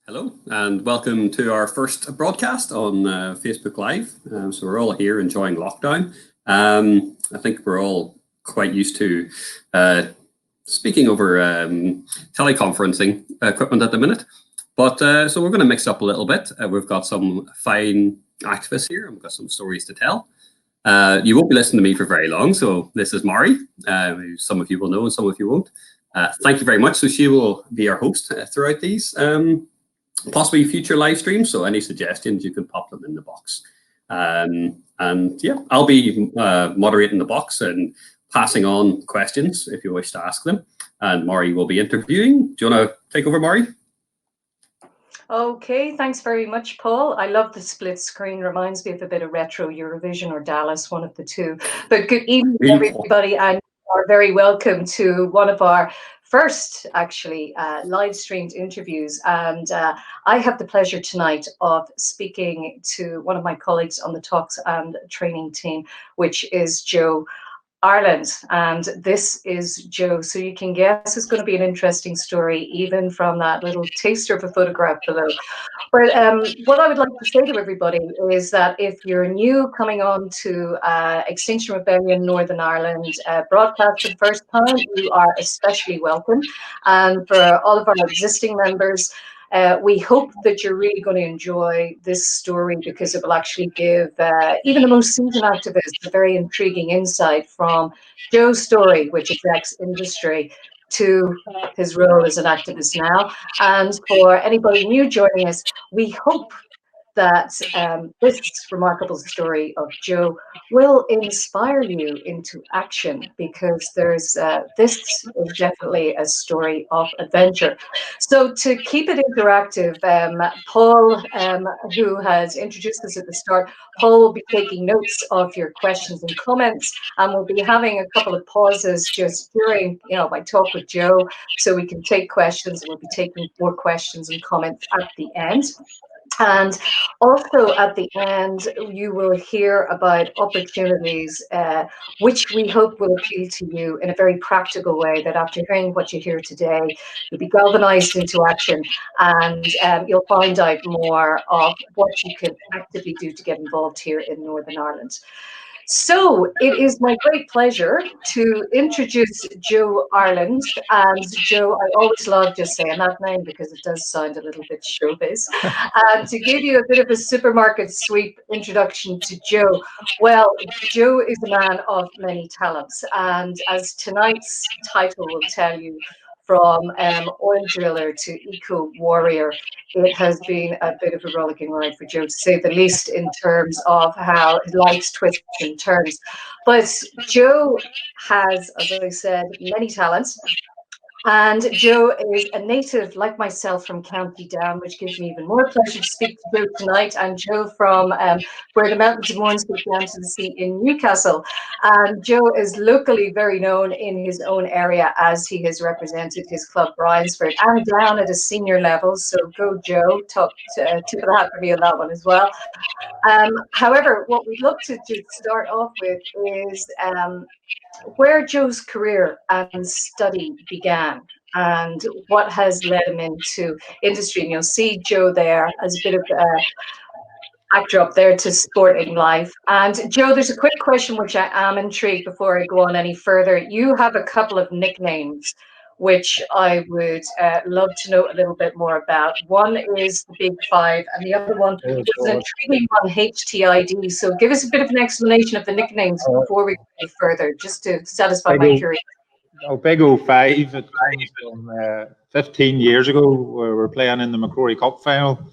Hello and welcome to our first broadcast on Facebook Live. So we're all here enjoying lockdown. I think we're all quite used to speaking over teleconferencing equipment at the minute. But so we're going to mix up a little bit. We've got some fine activists here and we've got some stories to tell. You won't be listening to me for very long. So this is Mari, who some of you will know and some of you won't. Thank you very much. So she will be our host throughout these. Possibly future live streams, so any suggestions you can pop them in the box. And yeah, I'll be moderating the box and passing on questions if you wish to ask them. And Mari will be interviewing. Do you want to take over, Mari? Okay, thanks very much, Paul. I love the split screen. Reminds me of a bit of retro Eurovision or Dallas, one of the two. But good evening, everybody, and you are very welcome to one of our first actually live streamed interviews, and I have the pleasure tonight of speaking to one of my colleagues on the talks and training team, which is Joe Ireland, and this is Joe. So you can guess it's going to be an interesting story, even from that little taster of a photograph below. But what I would like to say to everybody is that if you're new coming on to Extinction Rebellion Northern Ireland broadcast for the first time, you are especially welcome. And for all of our existing members, we hope that you're really going to enjoy this story because it will actually give even the most seasoned activists a very intriguing insight from Joe's story, which is ex-industry, to his role as an activist now. And for anybody new joining us, we hope that this remarkable story of Joe will inspire you into action, because there's this is definitely a story of adventure. So to keep it interactive, Paul, who has introduced us at the start, Paul will be taking notes of your questions and comments, and we'll be having a couple of pauses just during, my talk with Joe, so we can take questions. We'll be taking more questions and comments at the end. And also at the end, you will hear about opportunities, which we hope will appeal to you in a very practical way, that after hearing what you hear today, you'll be galvanized into action, and you'll find out more of what you can actively do to get involved here in Northern Ireland. So it is my great pleasure to introduce Joe Ireland. And Joe, I always love just saying that name because it does sound a little bit showbiz. And to give you a bit of a supermarket sweep introduction to Joe, well, Joe is a man of many talents. And as tonight's title will tell you, from oil driller to eco warrior, it has been a bit of a rollicking ride for Joe, to say the least, in terms of how life's twists and turns. But Joe has, as I said, many talents. And Joe is a native, like myself, from County Down, which gives me even more pleasure to speak to Joe tonight. And Joe from where the mountains of Mourne speak down to the sea in Newcastle. And Joe is locally very known in his own area, as he has represented his club Bryansford and down at a senior level. So go Joe, tip of the hat for me on that one as well. However, what we'd love to start off with is where Joe's career and study began, and what has led him into industry. And you'll see Joe there as a bit of a actor up there to sporting life. And Joe, there's a quick question which I am intrigued before I go on any further. You have a couple of nicknames which I would love to know a little bit more about. One is the Big Five, and the other one is an intriguing one, HTID. So give us a bit of an explanation of the nicknames before we go any further, just to satisfy my curiosity. Big 05, it comes from 15 years ago, where we're playing in the McGrath Cup final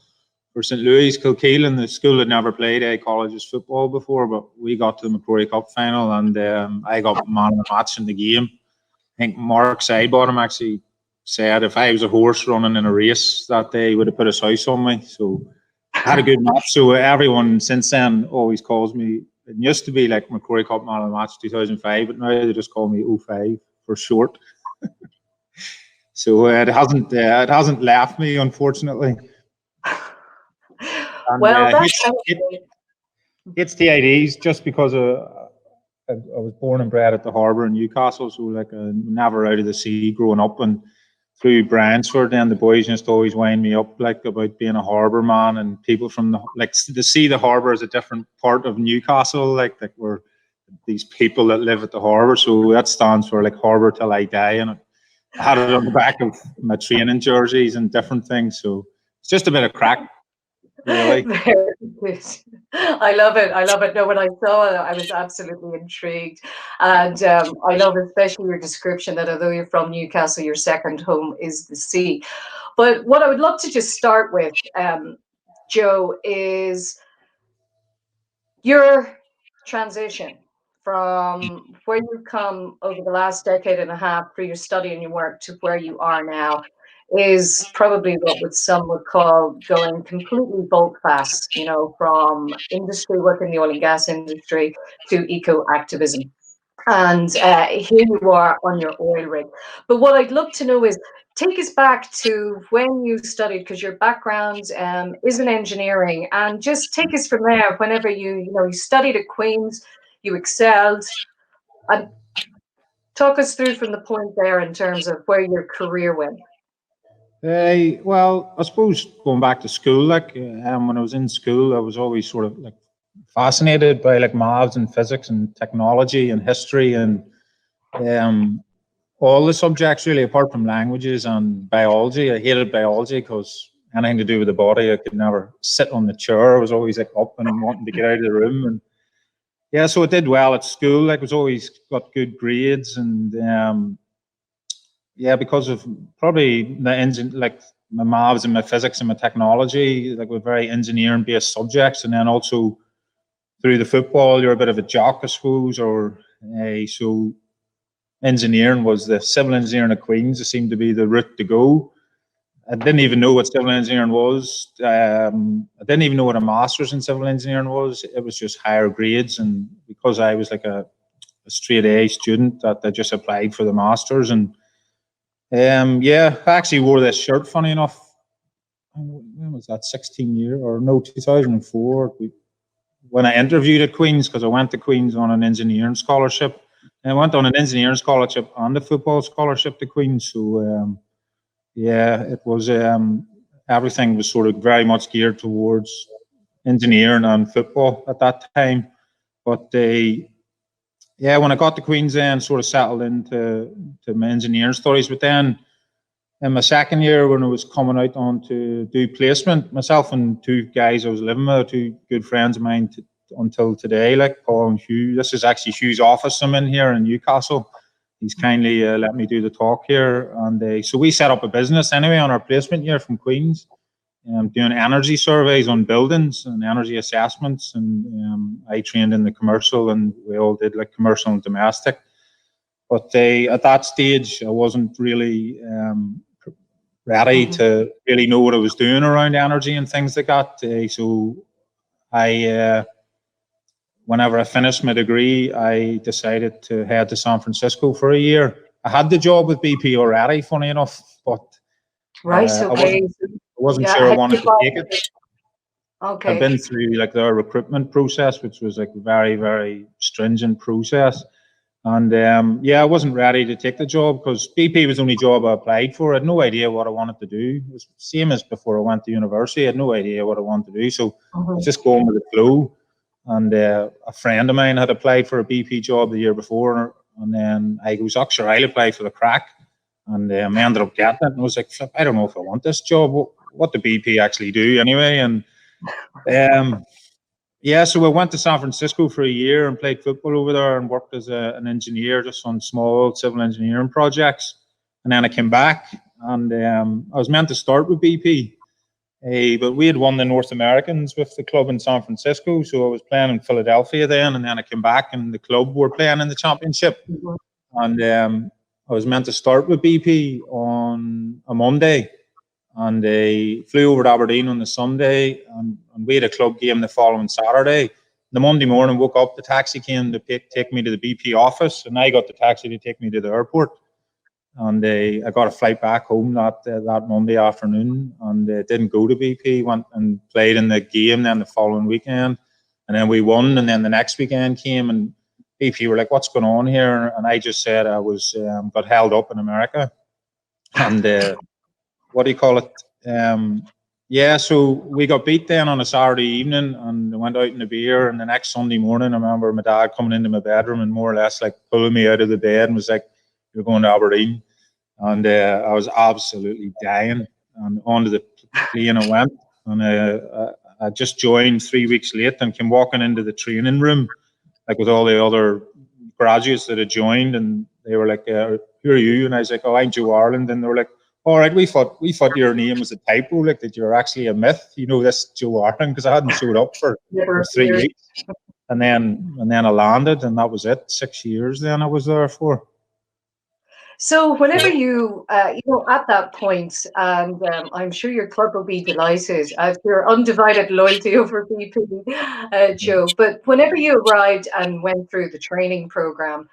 for St. Louis, Kilkeel, and the school had never played A college's football before, but we got to the McGrath Cup final, and I got man of the match in the game. I think Mark Sidebottom actually said if I was a horse running in a race that day, he would have put his house on me. So I had a good match. So everyone since then always calls me, it used to be like McGrath Cup Man of the Match 2005, but now they just call me 05 for short. So it hasn't left me, unfortunately. And, well, it's TIDs just because I was born and bred at the harbour in Newcastle, so like never out of the sea growing up, and through Bransford, and the boys used to always wind me up like about being a harbour man, and people from the like to see the harbour as a different part of Newcastle, like we're these people that live at the harbour. So that stands for like harbour till I die, and I had it on the back of my training jerseys and different things. So it's just a bit of crack, really. Very good. I love it. I love it. No, when I saw it, I was absolutely intrigued. And I love especially your description that although you're from Newcastle, your second home is the sea. But what I would love to just start with, Joe, is your transition from where you've come over the last decade and a half through your study and your work to where you are now is probably what some would call going completely bolt fast, you know, from industry work in the oil and gas industry to eco-activism. And here you are on your oil rig. But what I'd love to know is, take us back to when you studied, because your background is in engineering, and just take us from there. Whenever you studied at Queen's, you excelled, and talk us through from the point there in terms of where your career went. Well, I suppose going back to school, like when I was in school, I was always sort of like fascinated by like maths and physics and technology and history and all the subjects really, apart from languages and biology. I hated biology because anything to do with the body, I could never sit on the chair. I was always like up and wanting to get out of the room. And yeah, so I did well at school. Like, was always got good grades, and yeah, because of probably the engine, like my maths and my physics and my technology, like were very engineering based subjects. And then also through the football, you're a bit of a jock, I suppose, or so engineering was the civil engineering at Queen's. It seemed to be the route to go. I didn't even know what civil engineering was. I didn't even know what a master's in civil engineering was. It was just higher grades. And because I was like a straight A student, that I just applied for the master's. And yeah, I actually wore this shirt, funny enough. When was that? 2004. When I interviewed at Queen's, because I went to Queen's on an engineering scholarship. And I went on an engineering scholarship and a football scholarship to Queen's. So yeah, it was everything was sort of very much geared towards engineering and football at that time. But yeah, when I got to Queen's, then sort of settled into my engineering studies. But then in my second year, when I was coming out on to do placement, myself and two guys I was living with, two good friends of mine until today, like Paul and Hugh. This is actually Hugh's office I'm in here in Newcastle. He's kindly let me do the talk here. And so we set up a business anyway on our placement year from Queen's, doing energy surveys on buildings and energy assessments. And I trained in the commercial, and we all did like commercial and domestic. But at that stage, I wasn't really ready to really know what I was doing around energy and things like that. So whenever I finished my degree, I decided to head to San Francisco for a year. I had the job with BP already, funny enough, but right, okay. I wasn't sure I wanted to take it. Okay. I've been through like their recruitment process, which was like a very, very stringent process. And yeah, I wasn't ready to take the job because BP was the only job I applied for. I had no idea what I wanted to do. It was the same as before I went to university. I had no idea what I wanted to do. So I was just going with the flow. And a friend of mine had applied for a BP job the year before. And then I goes, oh, sure, I'll apply for the crack. And I ended up getting it. And I was like, I don't know if I want this job. What do BP actually do anyway? And yeah, so I went to San Francisco for a year and played football over there and worked as an engineer just on small civil engineering projects. And then I came back, and I was meant to start with BP, but we had won the North Americans with the club in San Francisco. So I was playing in Philadelphia then, and then I came back and the club were playing in the championship. And I was meant to start with BP on a Monday. And they flew over to Aberdeen on the Sunday, and we had a club game the following Saturday. The Monday morning, woke up, the taxi came to take me to the BP office, and I got the taxi to take me to the airport. And I got a flight back home that Monday afternoon, and didn't go to BP. Went and played in the game then the following weekend, and then we won. And then the next weekend came, and BP were like, "What's going on here?" And I just said I was got held up in America. And what do you call it? Yeah, so we got beat then on a Saturday evening, and went out in a beer. And the next Sunday morning, I remember my dad coming into my bedroom and more or less like pulling me out of the bed and was like, "You're going to Aberdeen." And I was absolutely dying. And onto the plane I went. And I just joined 3 weeks late and came walking into the training room, like with all the other graduates that had joined. And they were like, "Who are you?" And I was like, "Oh, I'm Joe Ireland." And they were like, "All right, we thought your name was a typo, like that you're actually a myth. You know, this Joe Ireland," because I hadn't showed up for 3 weeks. And then I landed, and that was it. 6 years then I was there for. So whenever you know, at that point, and I'm sure your club will be delighted at your undivided loyalty over BP, Joe. But whenever you arrived and went through the training program,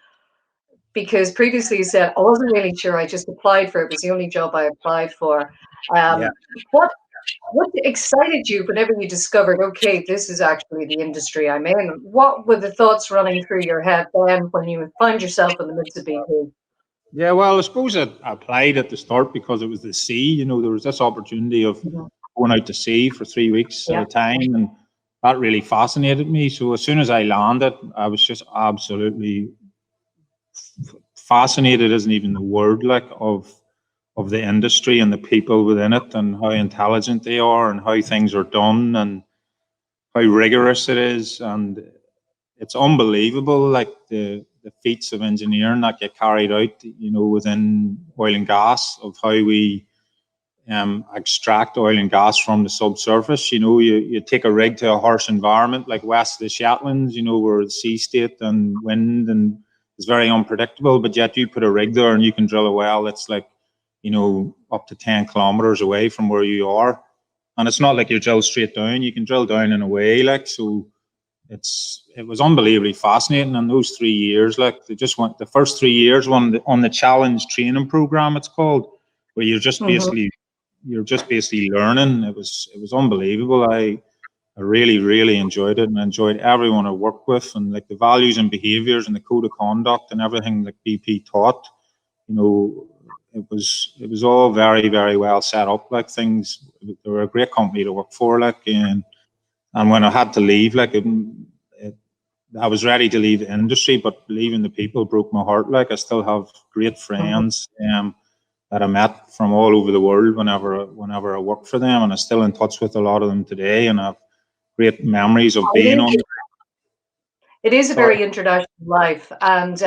because previously you said, "I wasn't really sure, I just applied for it. It was the only job I applied for." Yeah. What excited you whenever you discovered, okay, this is actually the industry I'm in? What were the thoughts running through your head then when you found yourself in the midst of BP? Yeah, well, I suppose I applied at the start because it was the sea. You know, there was this opportunity of going out to sea for 3 weeks at a time, and that really fascinated me. So as soon as I landed, I was just absolutely fascinated, isn't even the word, like of the industry and the people within it, and how intelligent they are, and how things are done, and how rigorous it is. And it's unbelievable, like the feats of engineering that get carried out, you know, within oil and gas, of how we extract oil and gas from the subsurface. You know, you take a rig to a harsh environment like west of the Shetlands, you know, where the sea state and wind and it's very unpredictable, but yet you put a rig there and you can drill a well that's like, you know, up to 10 kilometers away from where you are. And it's not like you drill straight down, you can drill down in a way, like, so it was unbelievably fascinating. And those 3 years, like, they just went, the first 3 years on the challenge training program, it's called, where you're just basically learning. It was unbelievable. I really enjoyed it, and I enjoyed everyone I worked with, and like the values and behaviors and the code of conduct and everything that BP taught. You know, it was all very, very well set up. Like, things, they were a great company to work for. Like, and when I had to leave, like, I was ready to leave the industry, but leaving the people broke my heart. Like, I still have great friends that I met from all over the world whenever I worked for them, and I'm still in touch with a lot of them today, and I have great memories of being on. It is a very international life. And,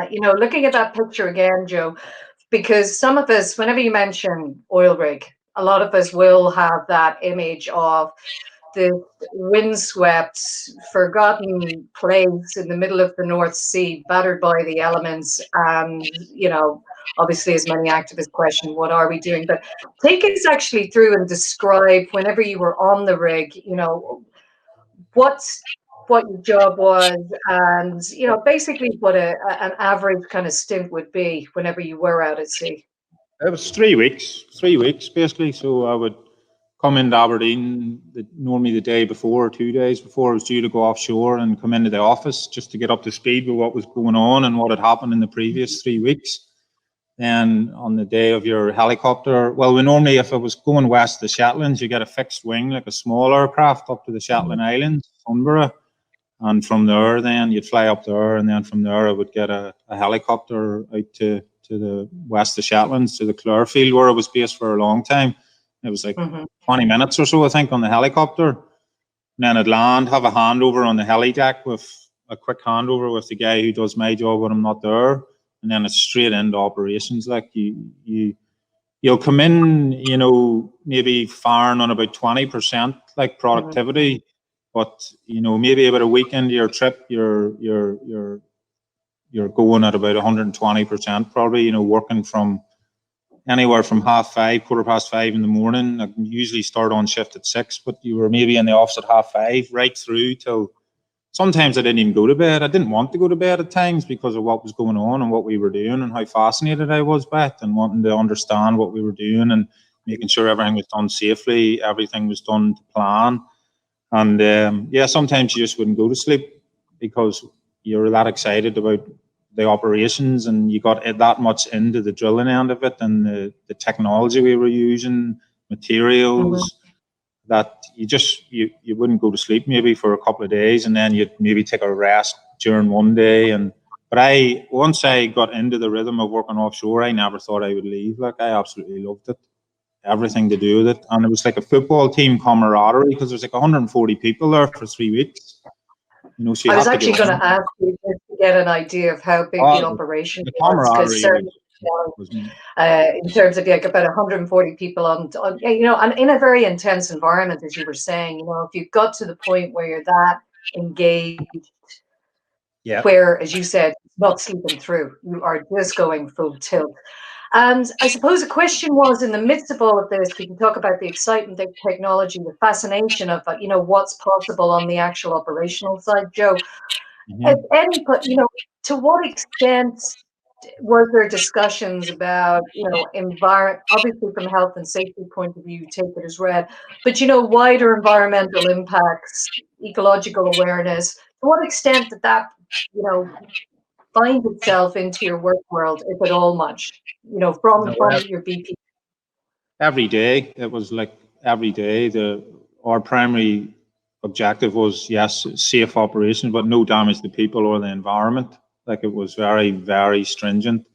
you know, looking at that picture again, Joe, because some of us, whenever you mention oil rig, a lot of us will have that image of the windswept, forgotten place in the middle of the North Sea, battered by the elements. And, you know, obviously, as many activists question, what are we doing? But take us actually through and describe, whenever you were on the rig, you know, what your job was, and, you know, basically what an average kind of stint would be whenever you were out at sea. It was 3 weeks, basically. So I would come into Aberdeen normally the day before or 2 days before I was due to go offshore, and come into the office just to get up to speed with what was going on and what had happened in the previous 3 weeks. Then on the day of your helicopter, well, we normally, if I was going west of the Shetlands, you get a fixed wing, like a small aircraft, up to the Shetland Islands, Sunbury. And from there, then you'd fly up there, and then from there I would get a helicopter out to the west of Shetlands, to the Clarefield, where I was based for a long time. It was like 20 minutes or so, I think, on the helicopter. And then I'd land, have a handover on the heli deck, with a quick handover with the guy who does my job when I'm not there. And then it's straight into operations. Like, you'll come in, you know, maybe firing on about 20% like productivity. But, you know, maybe about a week into your trip, you're going at about 120% probably, you know, working from anywhere from 5:30, 5:15 in the morning. I usually start on shift at 6, but you were maybe in the office at 5:30, right through till sometimes I didn't even go to bed. I didn't want to go to bed at times because of what was going on and what we were doing, and how fascinated I was by it, and wanting to understand what we were doing, and making sure everything was done safely, everything was done to plan. And yeah, sometimes you just wouldn't go to sleep because you're that excited about the operations, and you got that much into the drilling end of it, and the technology we were using, materials, that you wouldn't go to sleep maybe for a couple of days, and then you'd maybe take a rest during one day. But once I got into the rhythm of working offshore, I never thought I would leave. Like, I absolutely loved it, everything to do with it. And it was like a football team camaraderie, because there's like 140 people there for 3 weeks. You know, so you I was have to actually get going to ask you to get an idea of how big the operation the was, because camaraderie in terms of like about 140 people on, you know, and in a very intense environment, as you were saying, you know, if you've got to the point where you're that engaged, where, as you said, not sleeping through, you are just going full tilt. And I suppose the question was, in the midst of all of this, we can talk about the excitement, the technology, the fascination of, you know, what's possible on the actual operational side, Joe. You know, to what extent were there discussions about, you know, environment, obviously from a health and safety point of view, take it as read, but, you know, wider environmental impacts, ecological awareness, to what extent did that, you know, find itself into your work world, if at all much, you know, from your BP? Every day, it was like every day, our primary objective was, yes, safe operation, but no damage to people or the environment. Like, it was very, very stringent.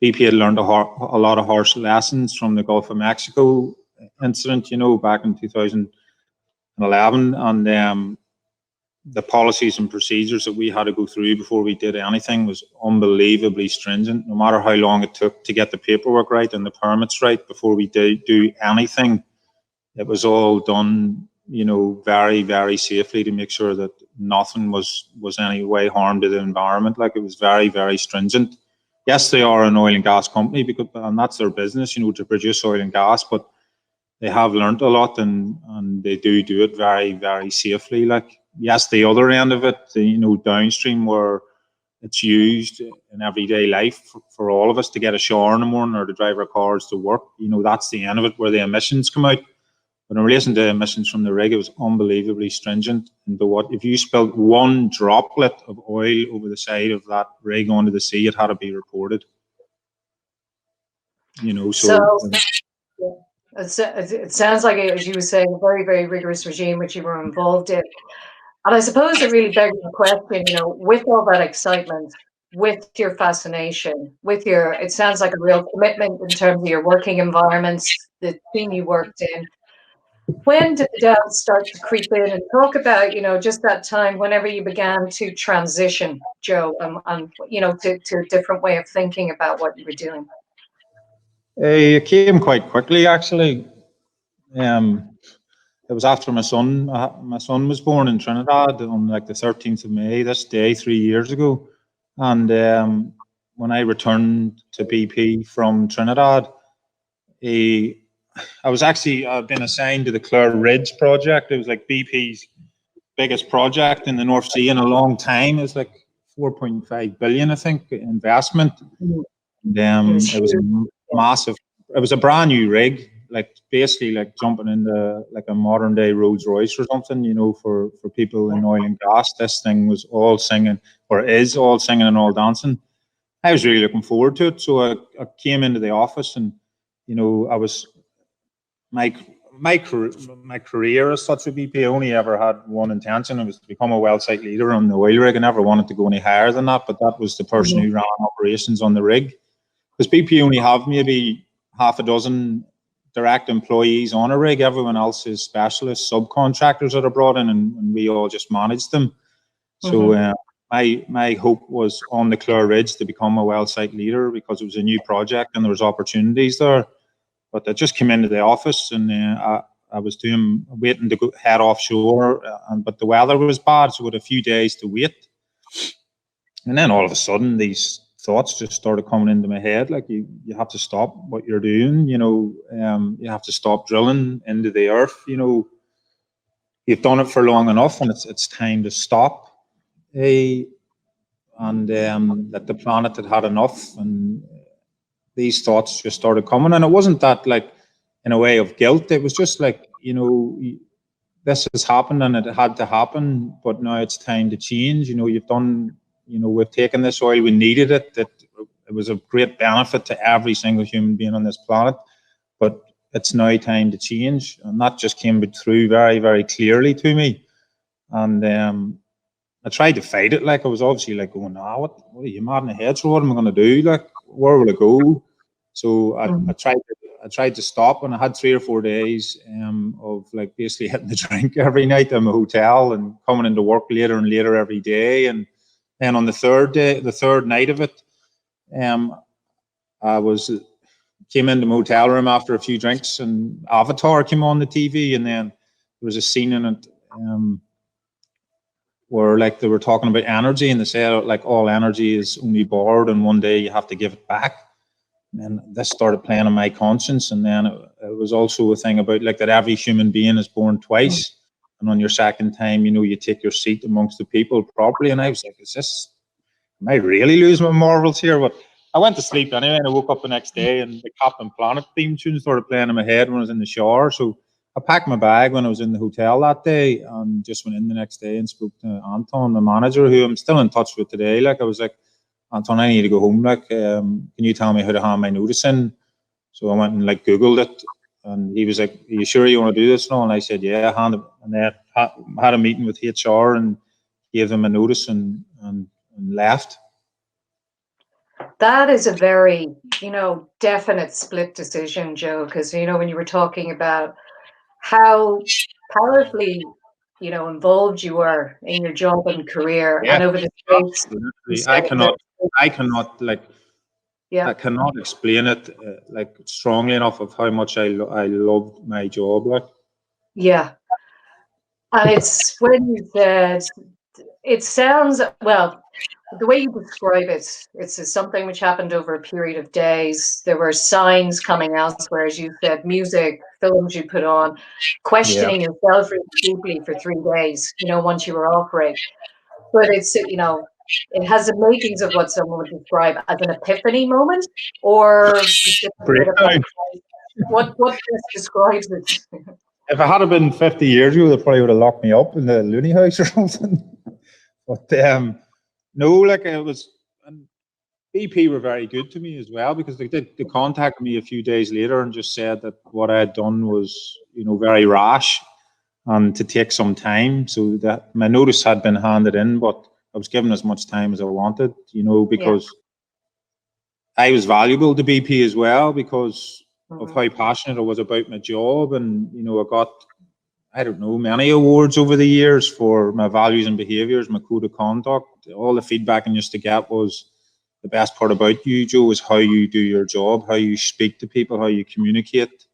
BP had learned a lot of harsh lessons from the Gulf of Mexico incident, you know, back in 2011, and the policies and procedures that we had to go through before we did anything was unbelievably stringent. No matter how long it took to get the paperwork right and the permits right before we did do anything, it was all done, you know, very, very safely, to make sure that nothing was any way harm to the environment. Like, it was very, very stringent. Yes, they are an oil and gas company, and that's their business, you know, to produce oil and gas, but they have learned a lot, and they do it very, very safely. Like, yes, the other end of it, you know, downstream, where it's used in everyday life for all of us to get a shower in the morning or to drive our cars to work, you know, that's the end of it, where the emissions come out. But in relation to emissions from the rig, it was unbelievably stringent. And if you spilled one droplet of oil over the side of that rig onto the sea, it had to be reported. You know, it sounds like, as you were saying, a very, very rigorous regime which you were involved in. And I suppose it really begs the question, you know, with all that excitement, with your fascination, it sounds like a real commitment in terms of your working environments, the team you worked in. When did the doubts start to creep in? And talk about, you know, just that time whenever you began to transition, Joe, you know, to a different way of thinking about what you were doing. It came quite quickly, actually. It was after my son was born in Trinidad on like the 13th of May, this day 3 years ago. And when I returned to BP from Trinidad, I've been assigned to the Clare Ridge project. It was like BP's biggest project in the North Sea in a long time. It was like 4.5 billion, I think, investment. And, it was a massive. It was a brand new rig, like basically like jumping into like a modern day Rolls Royce or something, you know, for people in oil and gas. This thing was all singing, or is all singing and all dancing. I was really looking forward to it. So I came into the office, and, you know, I was my career as such with BP, only ever had one intention. It was to become a well site leader on the oil rig. I never wanted to go any higher than that, but that was the person who ran operations on the rig. Because BP only have maybe half a dozen direct employees on a rig. Everyone else is specialists, subcontractors that are brought in, and we all just manage them. So my hope was on the Clare Ridge to become a well site leader, because it was a new project and there was opportunities there. But I just came into the office, and I was waiting to head offshore, but the weather was bad, so we had a few days to wait. And then all of a sudden, these thoughts just started coming into my head, like, you have to stop what you're doing, you know, you have to stop drilling into the earth, you know, you've done it for long enough, and it's time to stop. And that the planet had enough, and these thoughts just started coming. And it wasn't that, like, in a way of guilt, it was just like, you know, this has happened and it had to happen, but now it's time to change. You know, you've done you know, we've taken this oil, we needed it, that it was a great benefit to every single human being on this planet, but it's now time to change. And that just came through very, very clearly to me. And I tried to fight it. Like, I was obviously like going, "Ah, what are you mad in the head? So what am I going to do? Like, where will I go?" So I tried to stop, and I had 3 or 4 days of like basically hitting the drink every night in my hotel and coming into work later and later every day. And then on the third night of it, I came into my hotel room after a few drinks, and Avatar came on the TV, and then there was a scene in it where like they were talking about energy, and they said like all energy is only borrowed, and one day you have to give it back. And then this started playing on my conscience, and then it was also a thing about like that every human being is born twice, and on your second time, you know, you take your seat amongst the people properly. And I was like, am I really losing my morals here? But I went to sleep anyway, and I woke up the next day, and the Captain Planet theme tune started playing in my head when I was in the shower. So I packed my bag when I was in the hotel that day, and just went in the next day and spoke to Anton, my manager, who I'm still in touch with today. Like, I was like, "Anton, I need to go home. Like, can you tell me how to hand my notice in?" So I went and like Googled it, and he was like, "Are you sure you want to do this now?" And I said, "Yeah." And then had a meeting with HR and gave them a notice and left. That is a very, definite split decision, Joe, because, when you were talking about how powerfully, involved you were in your job and career, Yeah, and over the space. absolutely. I cannot like, Yeah. I cannot explain it like strongly enough of how much I loved my job. Like, Yeah. And it's when you said, it sounds, well, the way you describe it, it's something which happened over a period of days. There were signs coming elsewhere, as you said, music, films you put on, questioning yourself really deeply for 3 days, once you were operating. But it's, it has the makings of what someone would describe as an epiphany moment, or breakdown. what best describes it? If it had been 50 years ago, they probably would have locked me up in the loony house or something. But no, like, it was. And BP were very good to me as well, because they contacted me a few days later and just said that what I had done was, very rash, and to take some time. So that my notice had been handed in, but I was given as much time as I wanted, because I was valuable to BP as well, because of how passionate I was about my job. And, I got, I don't know, many awards over the years for my values and behaviours, my code of conduct. All the feedback I used to get was, the best part about you, Joe, is how you do your job, how you speak to people, how you communicate.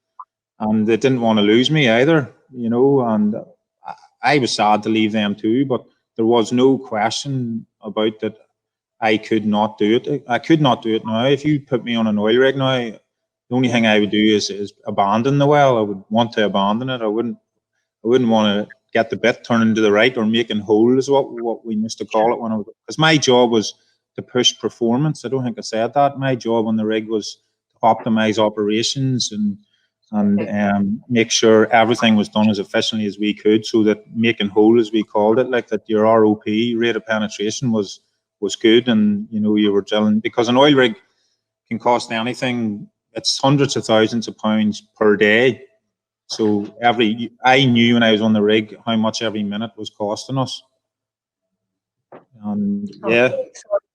And they didn't want to lose me either, and I was sad to leave them too, but there was no question about that. I could not do it. I could not do it now. If you put me on an oil rig now, the only thing I would do is abandon the well. I would want to abandon it. I wouldn't want to get the bit turning to the right, or making whole is what we used to call it when I was, because my job was to push performance. I don't think I said that. My job on the rig was to optimize operations and make sure everything was done as efficiently as we could, so that making whole, as we called it, like that your ROP, rate of penetration, was good. And you were dealing, because an oil rig can cost anything, it's hundreds of thousands of pounds per day. So I knew when I was on the rig how much every minute was costing us. And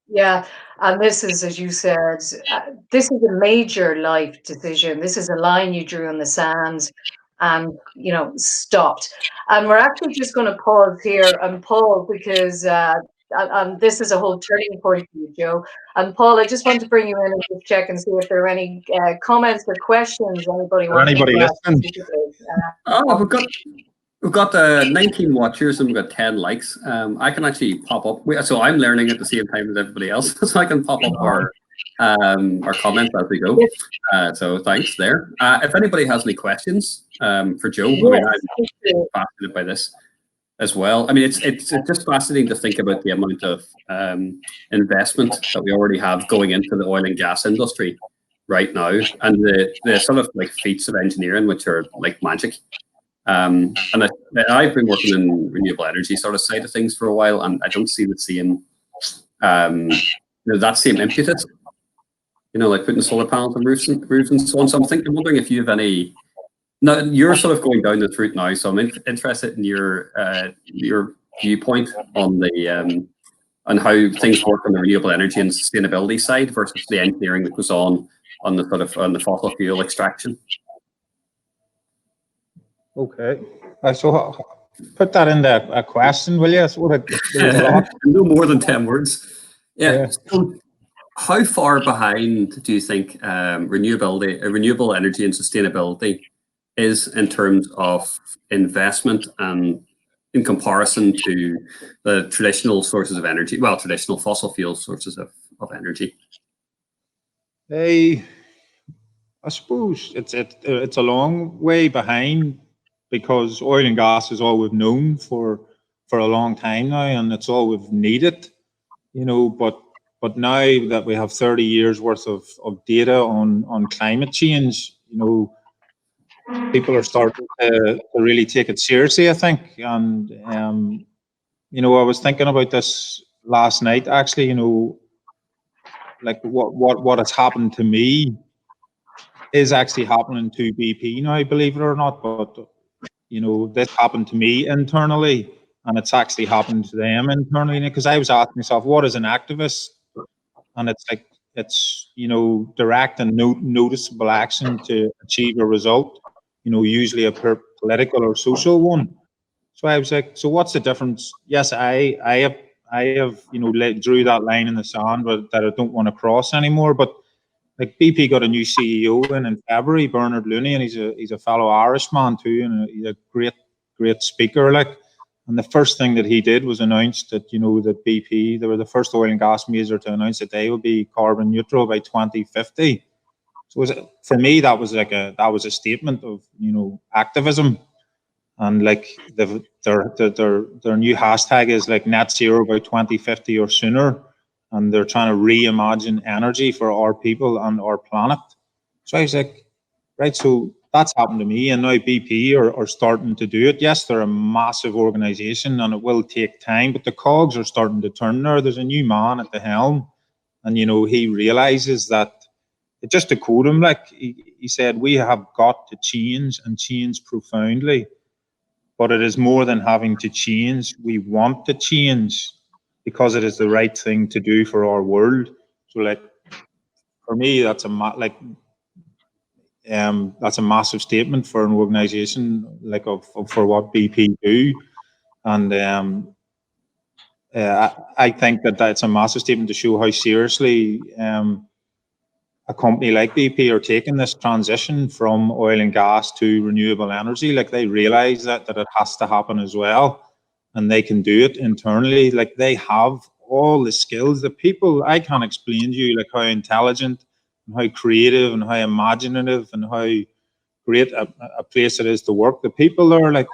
yeah, and this is, as you said, this is a major life decision. This is a line you drew in the sand and, stopped. And we're actually just going to pause here, and Paul, because and this is a whole turning point for you, Joe. And Paul, I just want to bring you in and just check and see if there are any comments or questions anybody wants to listening. We've got 19 watchers and we've got 10 likes. I can actually pop up. So I'm learning at the same time as everybody else, so I can pop up our comments as we go. So thanks there. If anybody has any questions for Joe, I mean, I'm fascinated by this as well. I mean, it's just fascinating to think about the amount of investment that we already have going into the oil and gas industry right now, and the sort of like feats of engineering which are like magic. And I've been working in renewable energy sort of side of things for a while, and I don't see the same that same impetus, like putting solar panels on roofs and so on. So I'm wondering if you have any. Now you're sort of going down this route now, so I'm interested in your viewpoint on the on how things work on the renewable energy and sustainability side versus the engineering that goes on the sort of on the fossil fuel extraction. Okay, so put that into a question, will you? Sort of, no more than 10 words. Yeah. So how far behind do you think renewable energy and sustainability is in terms of investment and in comparison to the traditional sources of energy, well, traditional fossil fuel sources of energy? I suppose it's a long way behind, because oil and gas is all we've known for a long time now, and it's all we've needed, but now that we have 30 years worth of data on climate change, people are starting to really take it seriously, I think. And I was thinking about this last night, actually, like what has happened to me is actually happening to BP now, believe it or not. But this happened to me internally, and it's actually happened to them internally. Because I was asking myself, what is an activist? And it's like, it's direct and noticeable action to achieve a result. Usually a political or social one. So I was like, so what's the difference? Yes, I have drew that line in the sand, but that I don't want to cross anymore. But like BP got a new CEO in February, Bernard Looney, and he's a fellow Irishman too, and he's a great speaker. Like, and the first thing that he did was announce that that BP, they were the first oil and gas major to announce that they will be carbon neutral by 2050. So for me, that was a statement of activism. And like their new hashtag is like net zero by 2050 or sooner, and they're trying to reimagine energy for our people and our planet. So I was like, right, so that's happened to me, and now BP are starting to do it. Yes, they're a massive organization, and it will take time, but the cogs are starting to turn there. There's a new man at the helm, and he realizes that. Just to quote him, like he said, we have got to change and change profoundly. But it is more than having to change. We want to change because it is the right thing to do for our world. So, like, for me, that's a massive statement for an organization like for what BP do, and I think that that's a massive statement to show how seriously a company like BP are taking this transition from oil and gas to renewable energy. Like, they realize that it has to happen as well, and they can do it internally. Like, they have all the skills. The people, I can't explain to you like how intelligent and how creative and how imaginative and how great a place it is to work. The people are like,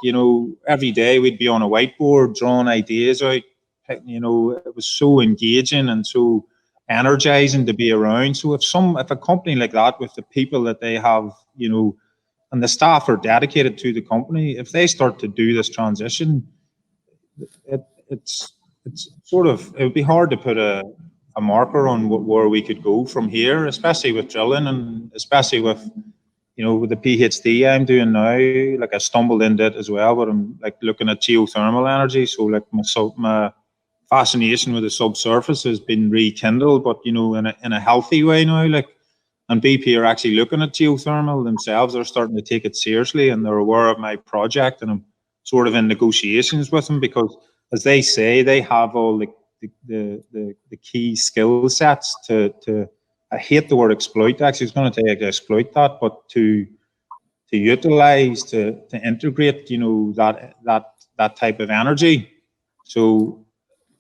every day we'd be on a whiteboard drawing ideas out. It was so engaging and so energizing to be around. So if a company like that, with the people that they have, and the staff are dedicated to the company, if they start to do this transition, it's sort of, it would be hard to put a marker on where we could go from here, especially with drilling, and especially with with the PhD I'm doing now. Like, I stumbled into it as well, but I'm like looking at geothermal energy. So like my fascination with the subsurface has been rekindled, but in a healthy way now. Like, and BP are actually looking at geothermal themselves. They're starting to take it seriously, and they're aware of my project, and I'm sort of in negotiations with them, because, as they say, they have all the key skill sets to I hate the word exploit. Actually, it's going to take exploit that, but to utilize, to integrate, that type of energy. So,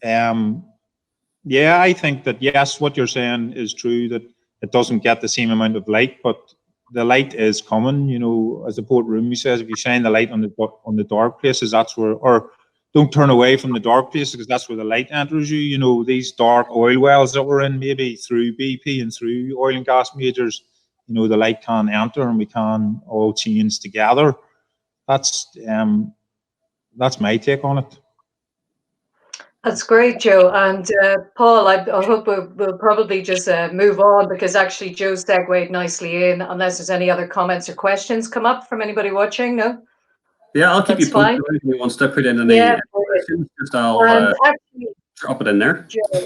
yeah, I think that, yes, what you're saying is true, that it doesn't get the same amount of light, but the light is coming. As the poet Rumi says, if you shine the light on the dark places, that's where, or don't turn away from the dark places, because that's where the light enters you. These dark oil wells that we're in, maybe through BP and through oil and gas majors, the light can enter, and we can all change together. That's my take on it. That's great, Joe. And Paul, I hope we'll probably just move on, because actually Joe segued nicely in, unless there's any other comments or questions come up from anybody watching. No? Yeah, I'll keep That's you posted fine. if anyone wants to put in any Yeah. questions. Just I'll And actually, drop it in there. Joe,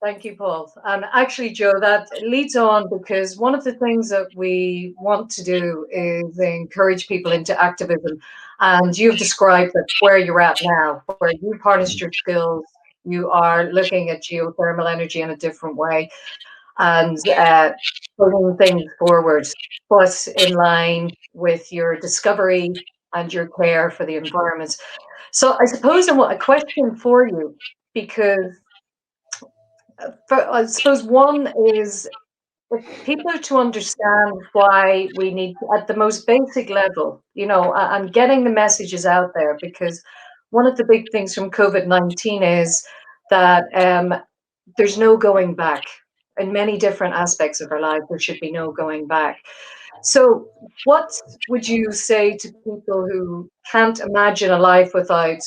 thank you, Paul. And actually, Joe, that leads on, because one of the things that we want to do is encourage people into activism. And you've described that where you're at now, where you've harnessed your skills, you are looking at geothermal energy in a different way, and bringing things forward, but in line with your discovery and your care for the environment. So I suppose I want a question for you, because I suppose one is, if people are to understand why we need, at the most basic level, and getting the messages out there, because one of the big things from COVID-19 is that there's no going back. In many different aspects of our life, there should be no going back. So what would you say to people who can't imagine a life without,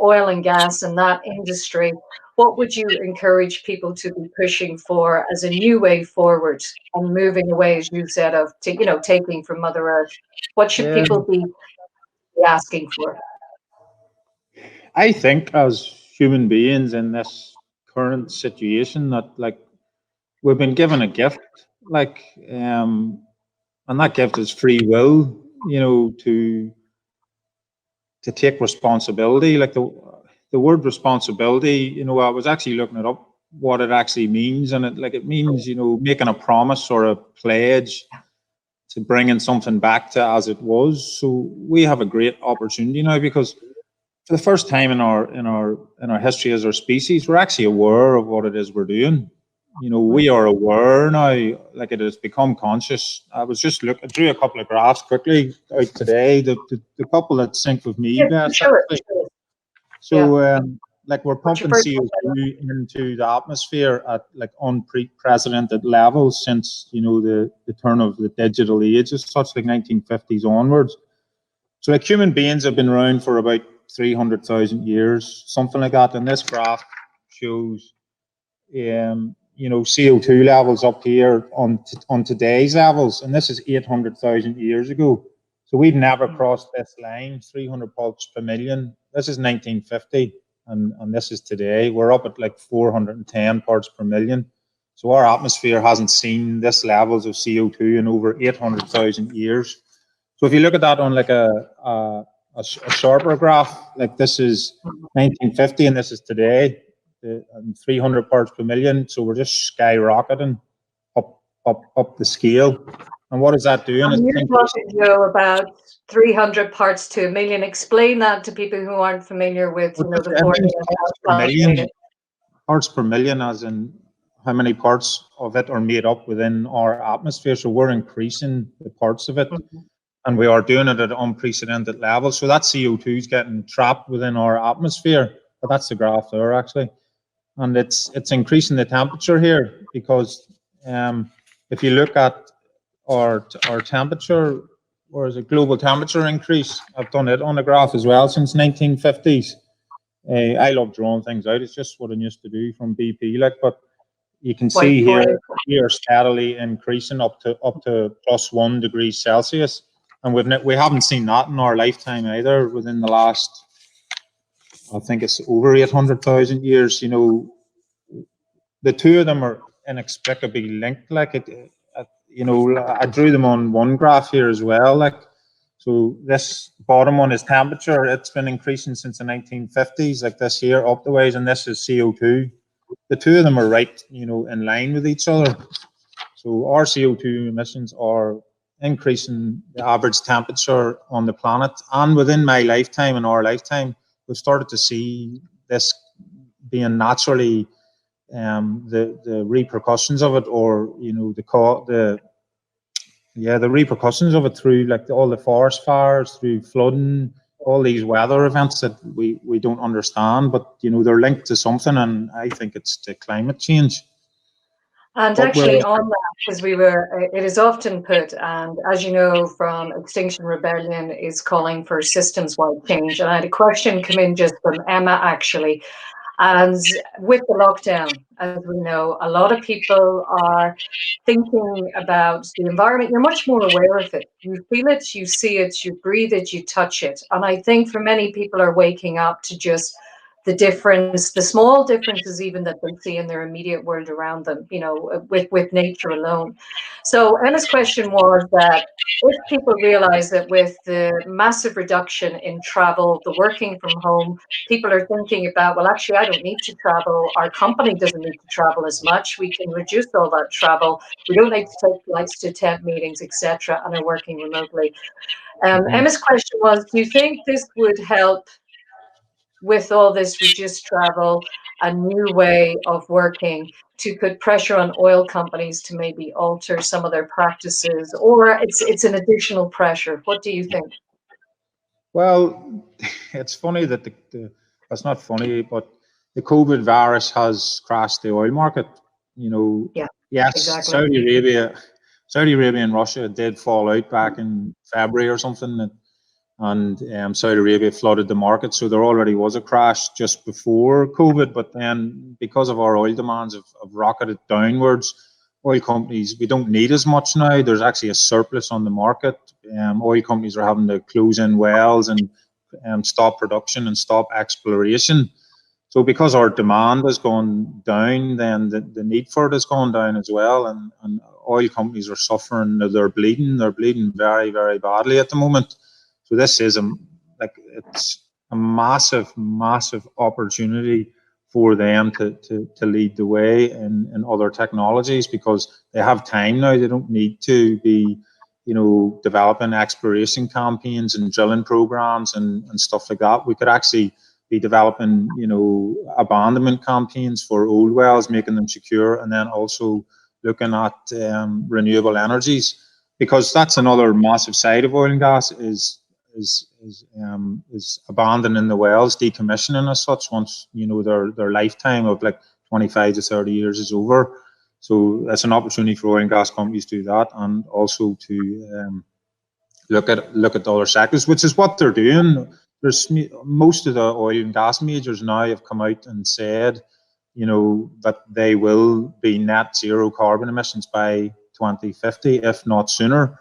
oil and gas and that industry? What would you encourage people to be pushing for as a new way forward, and moving away, as you said, of taking from Mother Earth? What should Yeah. people be asking for? I think as human beings in this current situation that we've been given a gift, and that gift is free will, to take responsibility. Like the word responsibility, I was actually looking it up what it actually means, and it means, making a promise or a pledge to bringing something back to as it was. So we have a great opportunity now, because for the first time in our history as our species, we're actually aware of what it is we're doing. We are aware now, like it has become conscious. I was just I drew a couple of graphs quickly out today, the couple that sync with me best. Sure. So, we're pumping CO2 into the atmosphere at unprecedented levels since, the turn of the digital age as such, like 1950s onwards. So human beings have been around for about 300,000 years, something like that. And this graph shows, CO2 levels up here on today's levels, and this is 800,000 years ago. So we've never crossed this line, 300 parts per million. This is 1950, and this is today. We're up at 410 parts per million. So our atmosphere hasn't seen this levels of CO2 in over 800,000 years. So if you look at that on a sharper graph, like this is 1950 and this is today, and 300 parts per million. So we're just skyrocketing up the scale. And what is that doing? And you're talking, Joe, about 300 parts to a million. Explain that to people who aren't familiar with the formula. Parts per million, as in how many parts of it are made up within our atmosphere. So we're increasing the parts of it. Mm-hmm. And we are doing it at unprecedented levels. So that CO2 is getting trapped within our atmosphere. But that's the graph there, actually. And it's increasing the temperature here, because if you look at our temperature, or is it global temperature increase? I've done it on a graph as well since 1950s. I love drawing things out. It's just what I used to do from BP. But you can see here we are steadily increasing up to +1 degree Celsius. And we haven't seen that in our lifetime either within the last, I think it's over 800,000 years. The two of them are inexplicably linked. I drew them on one graph here as well. So this bottom one is temperature. It's been increasing since the 1950s, like this here up the ways, and this is CO2. The two of them are right, in line with each other. So our CO2 emissions are increasing the average temperature on the planet, and within my lifetime and our lifetime, we've started to see this being naturally the repercussions of it, or the repercussions of it through all the forest fires, through flooding, all these weather events that we don't understand, but they're linked to something, and I think it's the climate change. And actually on that, because it is often put, and as you know from Extinction Rebellion, is calling for systems-wide change. And I had a question come in just from Emma, actually. And with the lockdown, as we know, a lot of people are thinking about the environment. You're much more aware of it. You feel it, you see it, you breathe it, you touch it. And I think for many people are waking up to just the difference, the small differences even that they see in their immediate world around them, you know, with nature alone. So Emma's question was that if people realize that with the massive reduction in travel, the working from home, people are thinking about, well, actually, I don't need to travel. Our company doesn't need to travel as much. We can reduce all that travel. We don't need to take flights to attend meetings, etc., and are working remotely. Emma's question was, do you think this would help with all this reduced travel, a new way of working, to put pressure on oil companies to maybe alter some of their practices, or it's an additional pressure? What do you think? Well, it's funny that that's not funny, but the COVID virus has crashed the oil market. You know, Yeah, yes, exactly. Saudi Arabia and Russia did fall out back in February or something, and Saudi Arabia flooded the market. So there already was a crash just before COVID, but then because of our oil demands have rocketed downwards, oil companies, we don't need as much now. There's actually a surplus on the market. Oil companies are having to close in wells and stop production and stop exploration. So because our demand has gone down, then the need for it has gone down as well. And oil companies are suffering. They're bleeding very, very badly at the moment. So this is it's a massive, massive opportunity for them to lead the way in other technologies, because they have time now. They don't need to be, you know, developing exploration campaigns and drilling programs and stuff like that. We could actually be developing, you know, abandonment campaigns for old wells, making them secure, and then also looking at renewable energies, because that's another massive side of oil and gas is abandoning the wells, decommissioning as such, once, you know, their lifetime of like 25 to 30 years is over. So that's an opportunity for oil and gas companies to do that, and also to look at other sectors, which is what they're doing. There's most of the oil and gas majors now have come out and said, you know, that they will be net zero carbon emissions by 2050, if not sooner.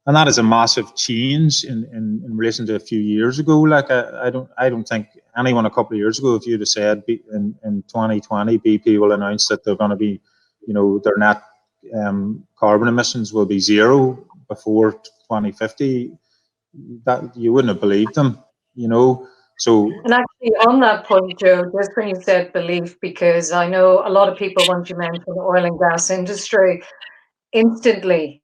And that is a massive change in relation to a few years ago. Like I don't think anyone a couple of years ago, if you'd have said in 2020 BP will announce that they're going to be, you know, their net carbon emissions will be zero before 2050, that you wouldn't have believed them, you know. So, and actually, on that point, Joe, just when you said belief, because I know a lot of people, once you mention the oil and gas industry, instantly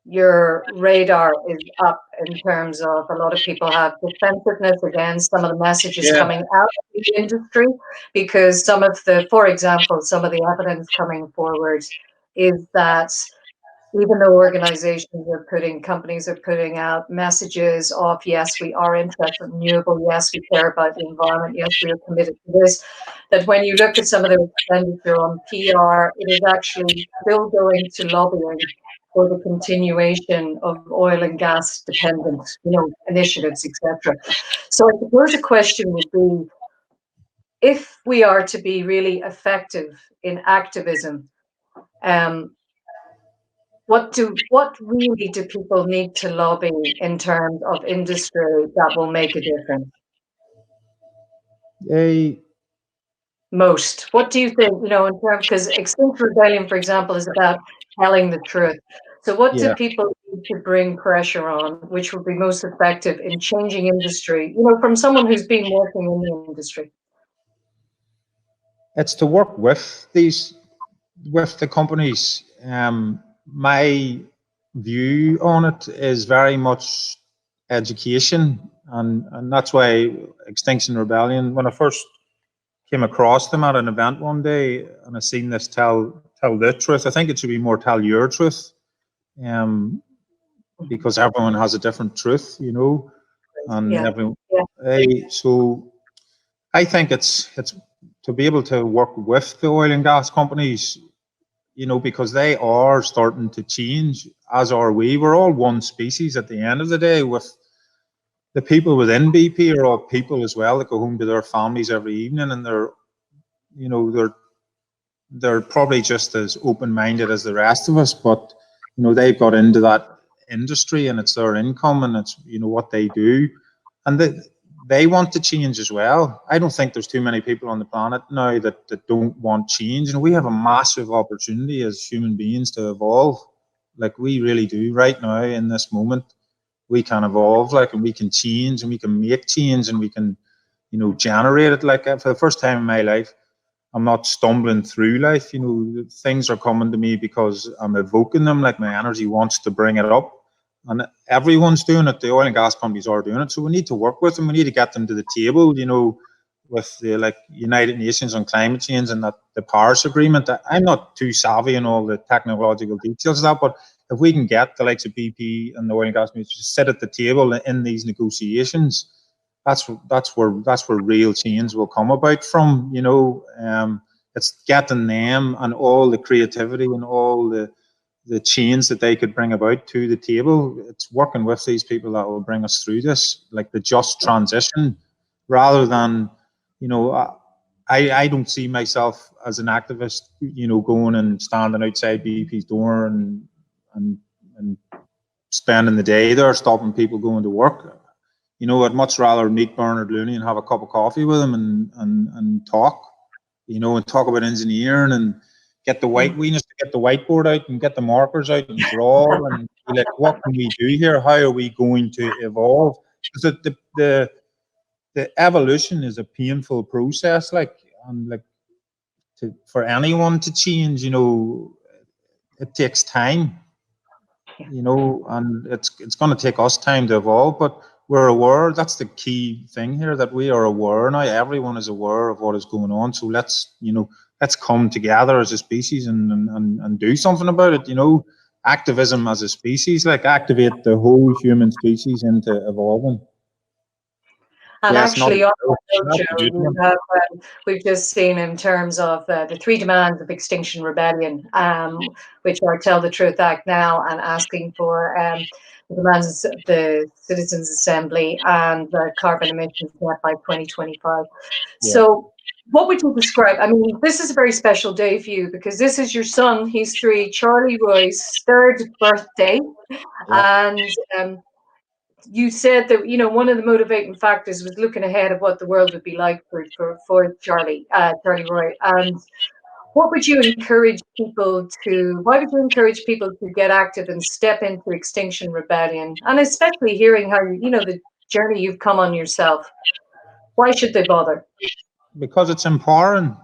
your radar is up in terms of a lot of people have defensiveness against some of the messages coming out of the industry, because some of the, for example, some of the evidence coming forward is that even though companies are putting out messages of, yes, we are interested in renewable, yes, we care about the environment, yes, we are committed to this, that when you look at some of the expenditure on PR, it is actually still going to lobbying for the continuation of oil and gas dependent, you know, initiatives, etc. So I suppose a question would be, if we are to be really effective in activism, what really do people need to lobby in terms of industry that will make a difference? Most. What do you think, you know, in terms, because Extinction Rebellion, for example, is about telling the truth. So what do people need to bring pressure on, which would be most effective in changing industry, you know, from someone who's been working in the industry? it's to work with the companies. My view on it is very much education, and that's why Extinction Rebellion, when I first came across them at an event one day and I seen this tell the truth, I think it should be more tell your truth, because everyone has a different truth, you know, and everyone. So I think it's to be able to work with the oil and gas companies, you know, because they are starting to change, as are we. We're all one species at the end of the day. With the people within BP are all people as well that go home to their families every evening, and you know, they're probably just as open-minded as the rest of us, but you know, they've got into that industry and it's their income and it's, you know, what they do, and they want to change as well. I don't think there's too many people on the planet now that don't want change, and we have a massive opportunity as human beings to evolve. Like we really do right now in this moment. We can evolve, like, and we can change and we can make change and we can, you know, generate it. Like for the first time in my life, I'm not stumbling through life. You know, things are coming to me because I'm evoking them. Like my energy wants to bring it up, and everyone's doing it. The oil and gas companies are doing it. So we need to work with them. We need to get them to the table. You know, with the like United Nations on climate change and that the Paris Agreement. I'm not too savvy in all the technological details of that, but if we can get the likes of BP and the oil and gas companies to sit at the table in these negotiations, that's where real change will come about from. You know, it's getting them and all the creativity and all the change that they could bring about to the table. It's working with these people that will bring us through this, like the just transition, rather than, you know, I don't see myself as an activist, you know, going and standing outside BP's door and spending the day there, stopping people going to work. You know, I'd much rather meet Bernard Looney and have a cup of coffee with him and talk, you know, and talk about engineering and get the we need to get the whiteboard out and get the markers out and draw and be like, what can we do here? How are we going to evolve? Because the evolution is a painful process, like, and like for anyone to change, you know, it takes time. You know, and it's going to take us time to evolve, but we're aware. That's the key thing here, that we are aware now. Everyone is aware of what is going on. So let's come together as a species and do something about it. You know, activism as a species, like activate the whole human species into evolving. And Yes, actually, not, on that not note, Joe, we've just seen in terms of the 3 demands of Extinction Rebellion, which are Tell the Truth Act now and asking for the demands of the Citizens Assembly and the carbon emissions net by 2025. Yeah. So what would you describe? I mean, this is a very special day for you because this is your son, he's 3, Charlie Roy's 3rd birthday. Yeah. And you said that, you know, one of the motivating factors was looking ahead of what the world would be like for Charlie Roy. And what would you encourage people to, why would you encourage people to get active and step into Extinction Rebellion? And especially hearing how, you know, the journey you've come on yourself. Why should they bother? Because it's empowering,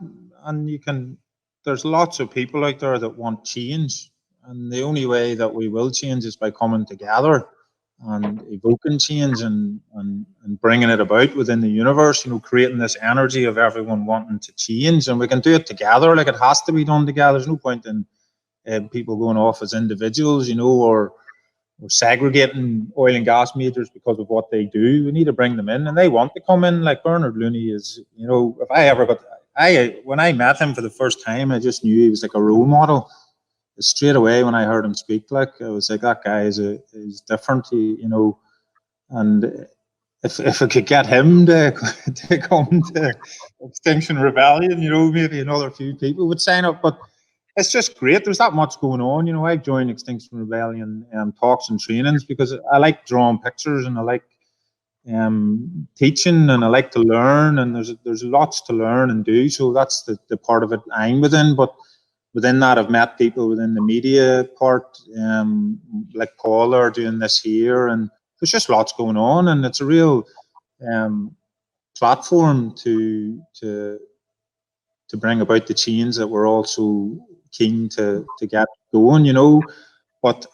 and there's lots of people out there that want change, and the only way that we will change is by coming together and evoking change and bringing it about within the universe, you know, creating this energy of everyone wanting to change, and we can do it together. Like, it has to be done together. There's no point in people going off as individuals, you know, or segregating oil and gas majors because of what they do. We need to bring them in, and they want to come in. Like Bernard Looney is, you know, when I met him for the first time, I just knew he was like a role model. Straight away when I heard him speak, like, I was like, that guy is different, you know. And if I could get him to come to Extinction Rebellion, you know, maybe another few people would sign up. But it's just great. There's that much going on. You know, I've joined Extinction Rebellion talks and trainings because I like drawing pictures and I like teaching and I like to learn, and there's lots to learn and do. So that's the part of it I'm within. But within that, I've met people within the media part, like Paul are doing this here, and there's just lots going on, and it's a real platform to bring about the change that we're also keen to get going, you know. But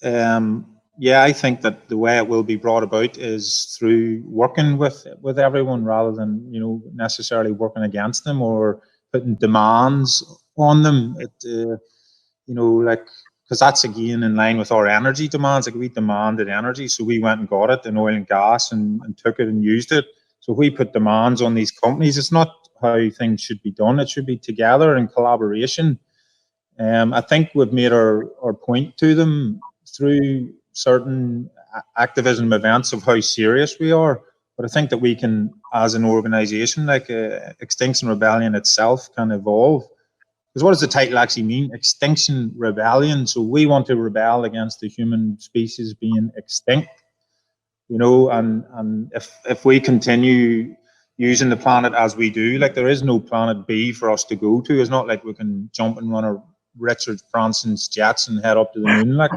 yeah, I think that the way it will be brought about is through working with everyone rather than, you know, necessarily working against them or putting demands on them. You know, like, because that's again in line with our energy demands. Like, we demanded energy, so we went and got it in oil and gas and took it and used it. So if we put demands on these companies, it's not how things should be done. It should be together in collaboration. I think we've made our point to them through certain activism events of how serious we are. But I think that we can, as an organization, like Extinction Rebellion itself, can evolve. Because what does the title actually mean? Extinction Rebellion. So we want to rebel against the human species being extinct, you know, and if we continue using the planet as we do, like there is no planet B for us to go to. It's not like we can jump in one of Richard Branson's jets and head up to the moon, like.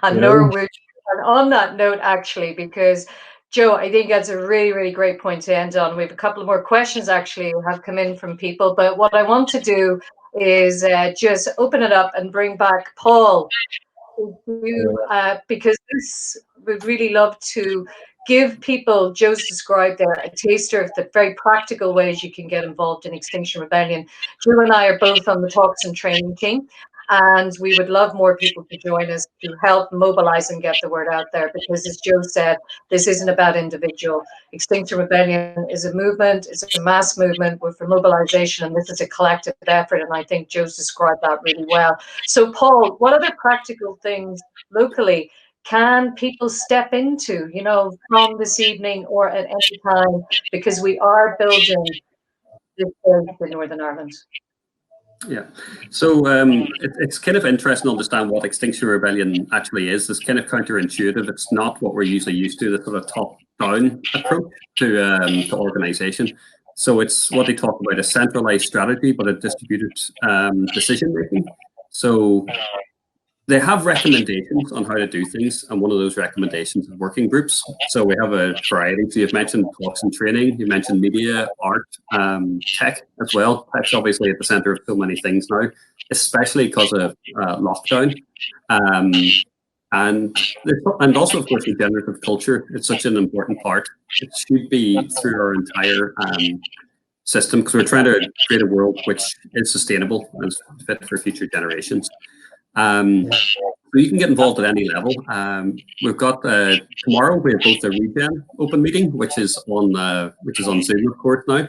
And Norwich. And on that note, actually, because Joe, I think that's a really, really great point to end on. We have a couple of more questions actually have come in from people, but what I want to do is just open it up and bring back Paul, because this would really love to give people, Joe's described there, a taster of the very practical ways you can get involved in Extinction Rebellion. Joe and I are both on the talks and training team, and we would love more people to join us to help mobilize and get the word out there, because as Joe said, this isn't about individual. Extinction Rebellion is a movement, it's a mass movement for mobilization, and this is a collective effort, and I think Joe's described that really well. So Paul, what other practical things locally can people step into, you know, from this evening or at any time, because we are building this in Northern Ireland? Yeah, so it's kind of interesting to understand what Extinction Rebellion actually is. It's kind of counterintuitive. It's not what we're usually used to, the sort of top-down approach to organisation. So it's what they talk about, a centralised strategy, but a distributed decision-making. So they have recommendations on how to do things, and one of those recommendations is working groups. So we have a variety. So you've mentioned talks and training, you mentioned media, art, tech as well. Tech's obviously at the centre of so many things now, especially because of lockdown. And also, of course, regenerative culture. It's such an important part. It should be through our entire system, because we're trying to create a world which is sustainable and is fit for future generations. So you can get involved at any level. We've got tomorrow we have both a Regen open meeting, which is on Zoom, of course, now.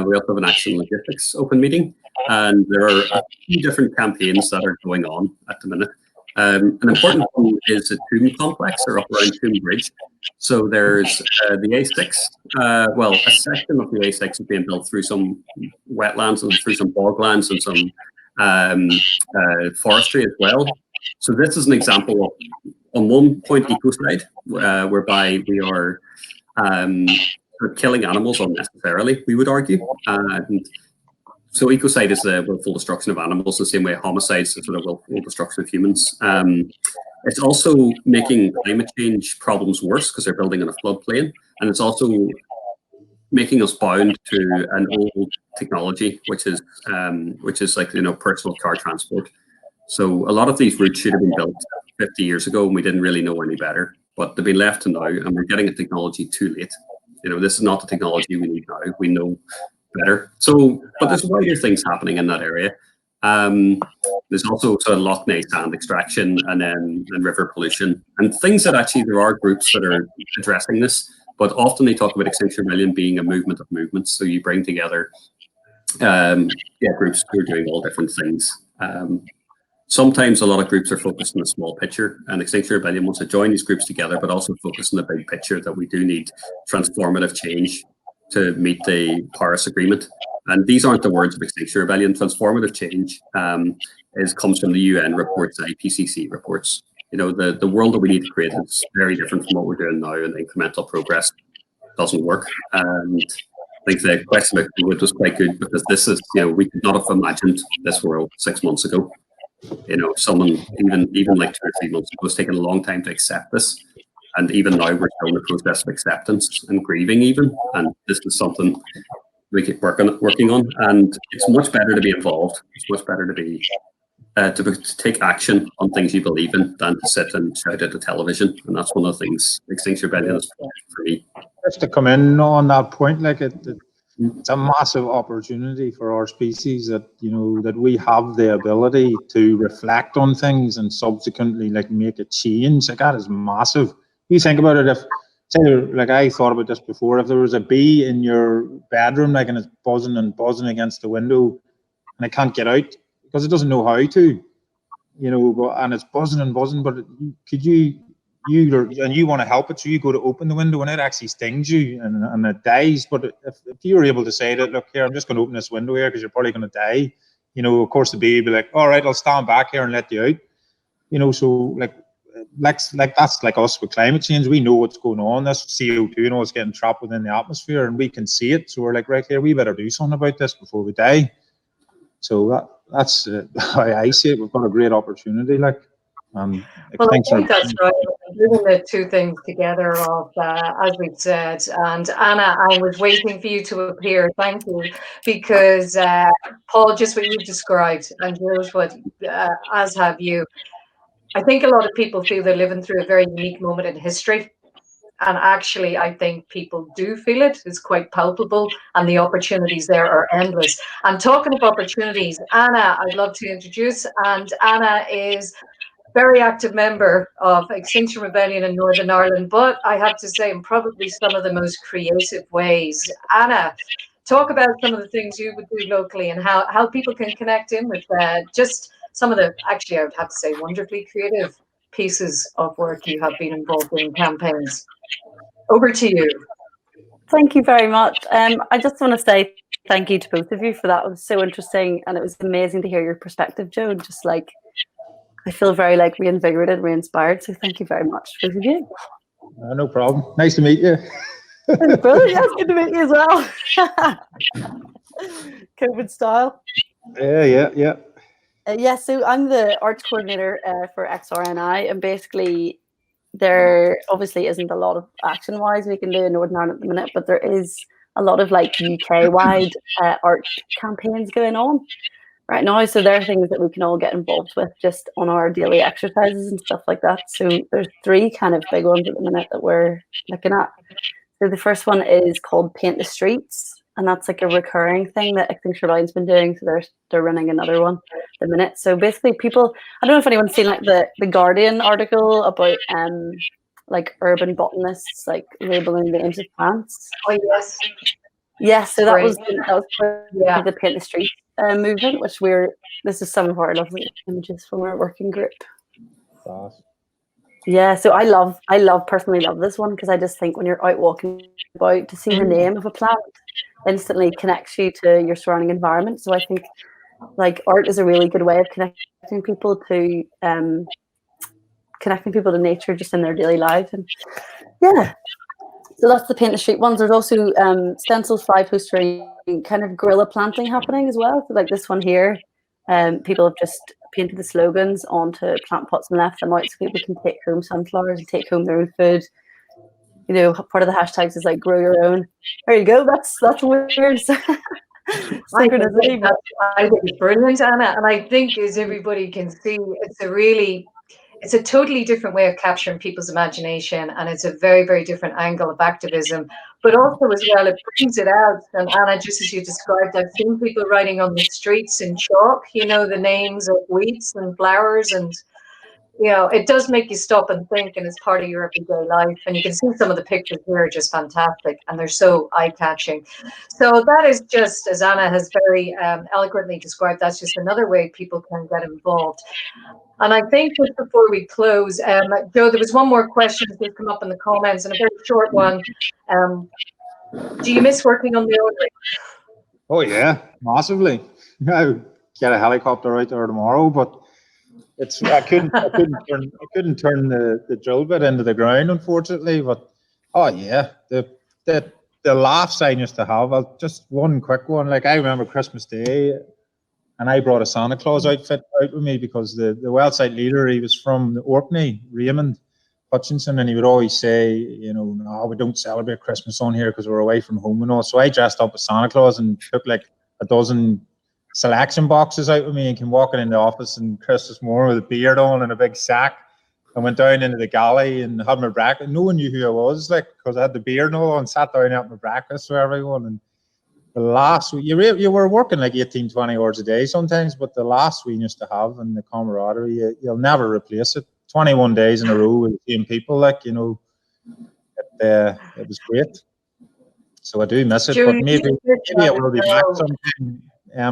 We also have an Action Logistics open meeting, and there are a few different campaigns that are going on at the minute. An important one is the Tomb complex, or up around Tomb Bridge. So there's the A6. Well, a section of the A6 is being built through some wetlands and through some boglands and some forestry as well. So this is an example of, on one point, ecocide, whereby we are killing animals unnecessarily, we would argue. And so ecocide is the willful destruction of animals, the same way homicide is the sort of willful destruction of humans. It's also making climate change problems worse because they're building on a floodplain, and it's also making us bound to an old technology, which is like, you know, personal car transport. So a lot of these routes should have been built 50 years ago, and we didn't really know any better. But they've been left to now, and we're getting a technology too late. You know, this is not the technology we need now. We know better. So, but there's wider things happening in that area. There's also sort of Loch Ness sand extraction, and river pollution, and things that actually there are groups that are addressing this. But often they talk about Extinction Rebellion being a movement of movements. So you bring together groups who are doing all different things. Sometimes a lot of groups are focused on the small picture, and Extinction Rebellion wants to join these groups together, but also focus on the big picture, that we do need transformative change to meet the Paris Agreement. And these aren't the words of Extinction Rebellion. Transformative change comes from the UN reports, the IPCC reports. You know, the world that we need to create is very different from what we're doing now, and incremental progress doesn't work. And I think the question about COVID was quite good, because this is, you know, we could not have imagined this world 6 months ago. You know, someone even like 2 or 3 months ago, was taking a long time to accept this. And even now we're still in the process of acceptance and grieving even. And this is something we keep working on. And it's much better to be involved. It's much better to be to take action on things you believe in than to sit and shout at the television. And that's one of the things Extinction Rebellion is for me. Just to come in on that point, like it's a massive opportunity for our species, that, you know, that we have the ability to reflect on things and subsequently like make a change. Like, that is massive. You think about it, if, say, like, I thought about this before, if there was a bee in your bedroom, like, and it's buzzing and buzzing against the window, and it can't get out because it doesn't know how to, you know, and it's buzzing and buzzing, but could you you want to help it, so you go to open the window and it actually stings you and it dies. But if you were able to say that, look here, I'm just going to open this window here because you're probably going to die, you know, of course the bee would be like, all right, I'll stand back here and let you out, you know. So like that's like us with climate change. We know what's going on. This CO2, you know, it's getting trapped within the atmosphere and we can see it. So we're like, right here, we better do something about this before we die. So that's how I see it. We've got a great opportunity, like. Well, I think that's right. Bringing the two things together of, as we've said, and Anna, I was waiting for you to appear. Thank you, because Paul, just what you've described, and George, what as have you. I think a lot of people feel they're living through a very unique moment in history. And actually, I think people do feel it. It's quite palpable, and the opportunities there are endless. And talking of opportunities, Anna, I'd love to introduce. And Anna is very active member of Extinction Rebellion in Northern Ireland, but I have to say, in probably some of the most creative ways. Anna, talk about some of the things you would do locally and how people can connect in with just some of the, actually, I would have to say, wonderfully creative pieces of work you have been involved in campaigns. Over to you. Thank you very much. I just want to say thank you to both of you for that. It was so interesting, and it was amazing to hear your perspective, Joe. Just like, I feel very like reinvigorated, re-inspired. So thank you very much, both of you. No problem. Nice to meet you. Brilliant. Yes, good to meet you as well. COVID style. Yeah. Yeah, so I'm the arts coordinator for XRNI, and basically there obviously isn't a lot of action-wise we can do in Northern Ireland at the minute, but there is a lot of like UK-wide art campaigns going on right now. So there are things that we can all get involved with just on our daily exercises and stuff like that. So there's 3 kind of big ones at the minute that we're looking at. So the first one is called Paint the Streets, and that's like a recurring thing that Extinction Rebellion's been doing. So they're running another one at the minute. So basically people, I don't know if anyone's seen like the Guardian article about like urban botanists like labeling the names of plants. Oh yes. Yes, so that Great. was the Paint the Streets movement, which this is some of our lovely images from our working group. Awesome. Yeah, so I personally love this one because I just think when you're out walking about, to see the name of a plant instantly connects you to your surrounding environment. So I think like art is a really good way of connecting people to nature just in their daily life. And yeah, so that's the Paint the Street ones. There's also stencils, fly postering, kind of guerrilla planting happening as well. So like this one here, people have just painted the slogans onto plant pots and left them out so people can take home sunflowers and take home their own food. You know, part of the hashtags is like grow your own. There you go. That's weird. I think it's brilliant, Anna, and I think as everybody can see, it's a totally different way of capturing people's imagination, and it's a very, very different angle of activism. But also as well, it brings it out. And Anna, just as you described, I've seen people writing on the streets in chalk, you know, the names of weeds and flowers, and you know, it does make you stop and think, and it's part of your everyday life. And you can see some of the pictures here are just fantastic, and they're so eye-catching. So that is just, as Anna has very eloquently described, that's just another way people can get involved. And I think just before we close, Joe, there was one more question that's come up in the comments, and a very short one. Do you miss working on the Orderly? Oh yeah, massively. I'll get a helicopter out there tomorrow, but I couldn't turn the drill bit into the ground, unfortunately. But oh yeah, the laughs I used to have. Just one quick one. Like I remember Christmas Day, and I brought a Santa Claus outfit out with me because the wellsite leader, he was from the Orkney, Raymond Hutchinson, and he would always say, you know, no, we don't celebrate Christmas on here because we're away from home and all. So I dressed up as Santa Claus and took like a dozen selection boxes out with me and came walking in the office and Christmas morning with a beard on and a big sack. I went down into the galley and had my breakfast. No one knew who I was, like, because I had the beard and all, and sat down and had my breakfast for everyone. And the last week, you were working like 18, 20 hours a day sometimes, but the last we used to have and the camaraderie, you'll never replace it. 21 days in a row with the same people, like, you know, it was great. So I do miss it, but maybe it will be back sometime.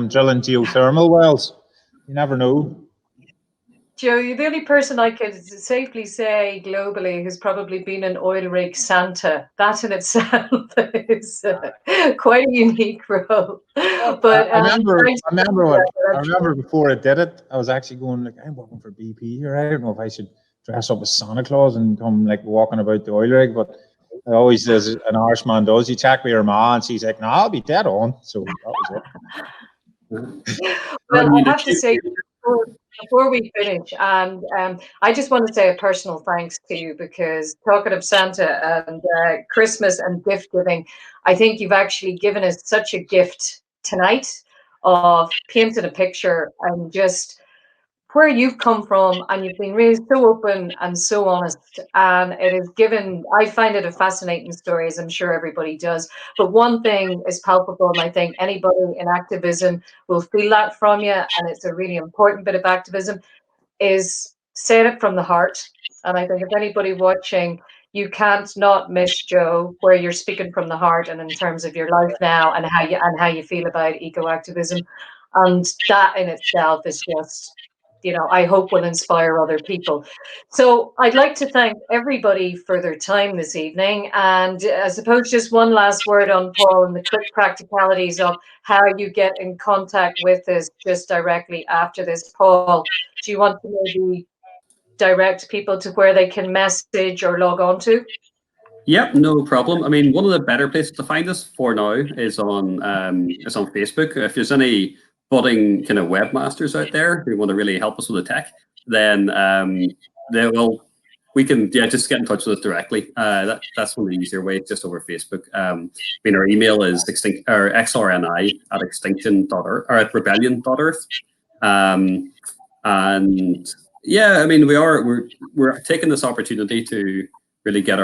Drilling geothermal wells. You never know. Joe, you're the only person I could safely say globally who's probably been an oil rig Santa. That in itself is quite a unique role. But I thanks. remember before I did it, I was actually going like, I'm working for BP here. I don't know if I should dress up as Santa Claus and come like walking about the oil rig, but I always, as an Irishman does, you check with your ma and she's like, no, I'll be dead on. So that was it. Well, I have to say, before we finish, and I just want to say a personal thanks to you, because talking of Santa and Christmas and gift giving, I think you've actually given us such a gift tonight of painting a picture and just where you've come from, and you've been really so open and so honest, and it has given, I find it a fascinating story, as I'm sure everybody does. But one thing is palpable, and I think anybody in activism will feel that from you, and it's a really important bit of activism, is saying it from the heart. And I think if anybody watching, you can't not miss Joe, where you're speaking from the heart and in terms of your life now and how you feel about eco activism, and that in itself is just, I hope will inspire other people. So I'd like to thank everybody for their time this evening. And I suppose just one last word on Paul and the quick practicalities of how you get in contact with us just directly after this. Paul, do you want to maybe direct people to where they can message or log on to? Yep, no problem. I mean, one of the better places to find us for now is on Facebook. If there's any budding kind of webmasters out there who want to really help us with the tech, then we can just get in touch with us directly. That's one of the easier ways, just over Facebook. I mean, our email is xrni@extinction.earth or at rebellion.earth. And yeah, I mean, we're taking this opportunity to really get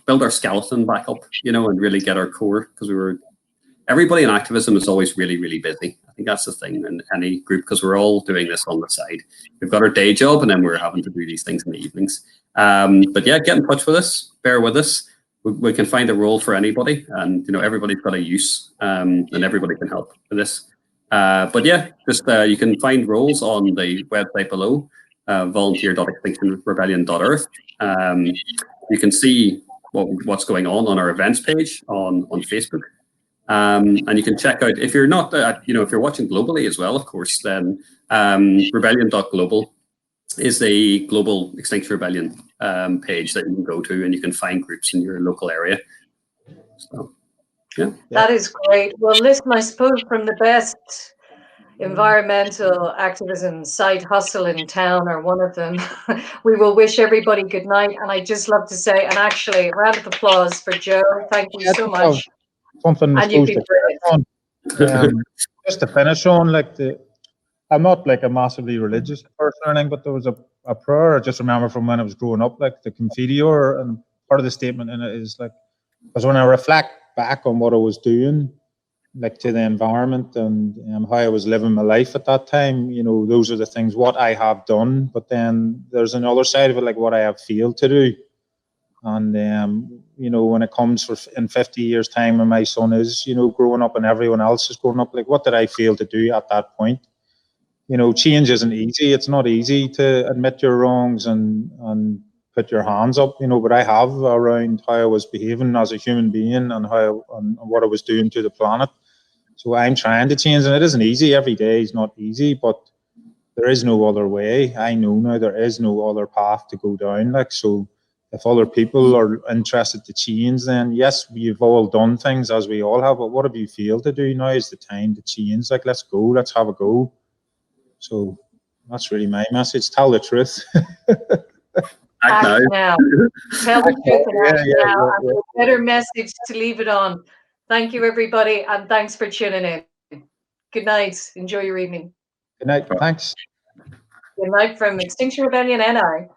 build our skeleton back up, and really get our core, because everybody in activism is always really, really busy. I think that's the thing in any group, because we're all doing this on the side. We've got our day job, and then we're having to do these things in the evenings. But yeah, get in touch with us, bear with us. We can find a role for anybody, and everybody's got a use, and everybody can help with this. But yeah, just you can find roles on the website below, volunteer.extinctionrebellion.earth. You can see what's going on our events page on Facebook. And you can check out, if you're not, if you're watching globally as well, of course, then rebellion.global is the global Extinction Rebellion page that you can go to, and you can find groups in your local area. So, yeah. That is great. Well, listen, I suppose from the best environmental activism side hustle in town, or one of them, we will wish everybody good night. And I just love to say, and actually, a round of applause for Joe. Thank you so much. Something and you've been just to finish on, I'm not like a massively religious person or anything, but there was a prayer I just remember from when I was growing up, like the Confiteor, and part of the statement in it is like, because when I reflect back on what I was doing, like to the environment and how I was living my life at that time, those are the things what I have done, but then there's another side of it, like what I have failed to do. And when it comes in 50 years time, when my son is growing up and everyone else is growing up, like what did I fail to do at that point? Change isn't easy. It's not easy to admit your wrongs and put your hands up, but I have around how I was behaving as a human being and what I was doing to the planet. So I'm trying to change, and it isn't easy. Every day is not easy, but there is no other way. I know now there is no other path to go down. So if other people are interested to change, then yes, we've all done things as we all have, but what have you failed to do? Now is the time to change. Let's go, let's have a go. So that's really my message. Tell the truth. Act now. Tell the truth and act now. And a better message to leave it on. Thank you, everybody, and thanks for tuning in. Good night. Enjoy your evening. Good night. Thanks. Good night from Extinction Rebellion NI.